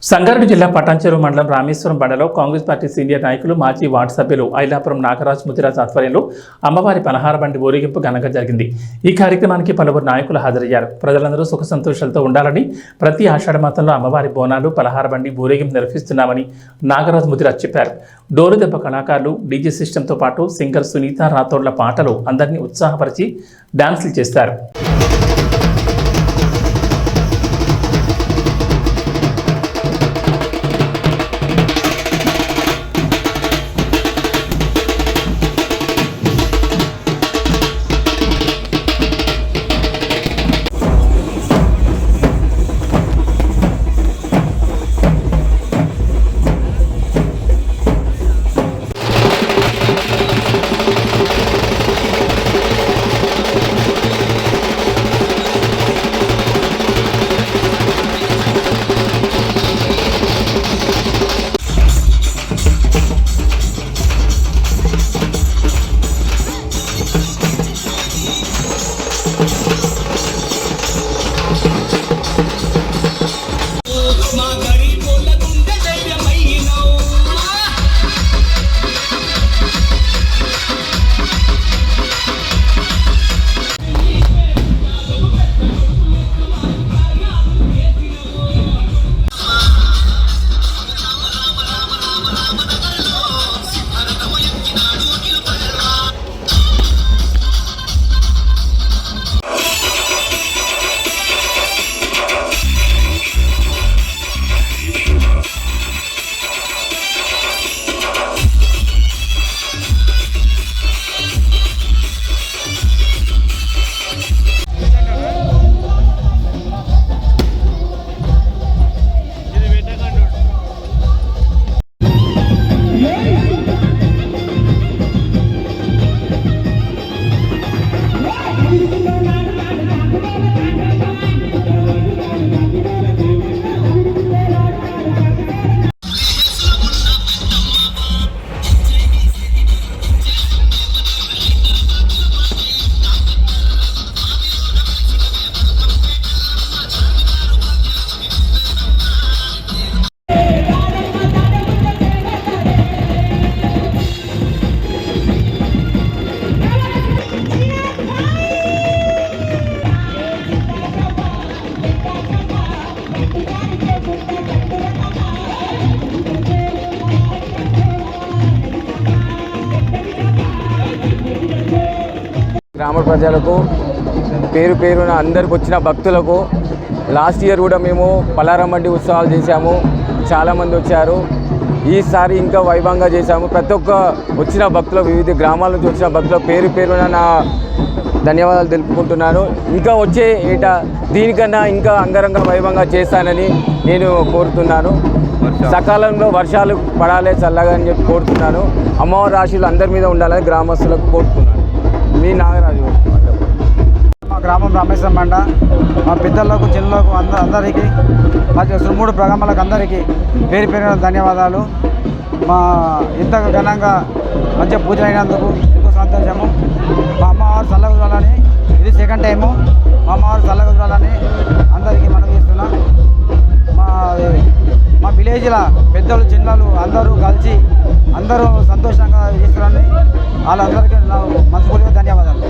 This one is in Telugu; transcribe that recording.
సంగారెడ్డి జిల్లా పటాన్చెరు మండలం రామేశ్వరం బండలో కాంగ్రెస్ పార్టీ సీనియర్ నాయకులు మాజీ వార్డు సభ్యులు ఐలాపురం నాగరాజ్ ముదిరాజ్ ఆధ్వర్యంలో అమ్మవారి పలహార బండి ఊరేగింపు ఘనంగా జరిగింది. ఈ కార్యక్రమానికి పలువురు నాయకులు హాజరయ్యారు. ప్రజలందరూ సుఖ సంతోషాలతో ఉండాలని ప్రతి ఆషాఢ మాసంలో అమ్మవారి బోనాలు పలహార బండి ఊరేగింపు నిర్వహిస్తున్నామని నాగరాజ్ ముదిరాజ్ చెప్పారు. డోలు దెబ్బ కళాకారులు, డీజే సిస్టంతో పాటు సింగర్ సునీత రాథోడ్ల పాటలు అందరినీ ఉత్సాహపరిచి డాన్సులు చేస్తారు. గ్రామ ప్రజలకు పేరు పేరున అందరికి వచ్చిన భక్తులకు లాస్ట్ ఇయర్ కూడా మేము పలారం బండి ఉత్సవాలు చేశాము. చాలామంది వచ్చారు. ఈసారి ఇంకా వైభవంగా చేశాము. ప్రతి ఒక్క వచ్చిన భక్తులు, వివిధ గ్రామాల నుంచి వచ్చిన భక్తులు పేరు పేరున నా ధన్యవాదాలు తెలుపుకుంటున్నాను. ఇంకా వచ్చే ఏటా దీనికన్నా ఇంకా అంగరంగ వైభవంగా చేస్తానని నేను కోరుతున్నాను. సకాలంలో వర్షాలు పడాలి చల్లగా అని చెప్పి కోరుతున్నాను. అమ్మవారి ఆశీస్సులు అందరి మీద ఉండాలని గ్రామస్తులకు కోరుతున్నాను. మీ నాగరాజు. మా గ్రామం రామేశ్వరం బండ. మా పెద్దలకు చిన్నలకు అందరికీ మరియు సుమూడు గ్రామాలకు అందరికీ పేరు పేరున ధన్యవాదాలు. మా ఇంత ఘనంగా మంచిగా పూజలు అయినందుకు ఎంతో సంతోషము. మా అమ్మవారు చల్లగురాలని, ఇది సెకండ్ టైము. మా అమ్మవారు చల్లగురాలని అందరికీ మనం చేస్తున్నాం. మా విలేజ్ల పెద్దలు చిన్నలు అందరూ కలిసి అందరూ సంతోషంగా చేస్తున్నారని వాళ్ళందరికీ మనస్ఫూర్తిగా ధన్యవాదాలు.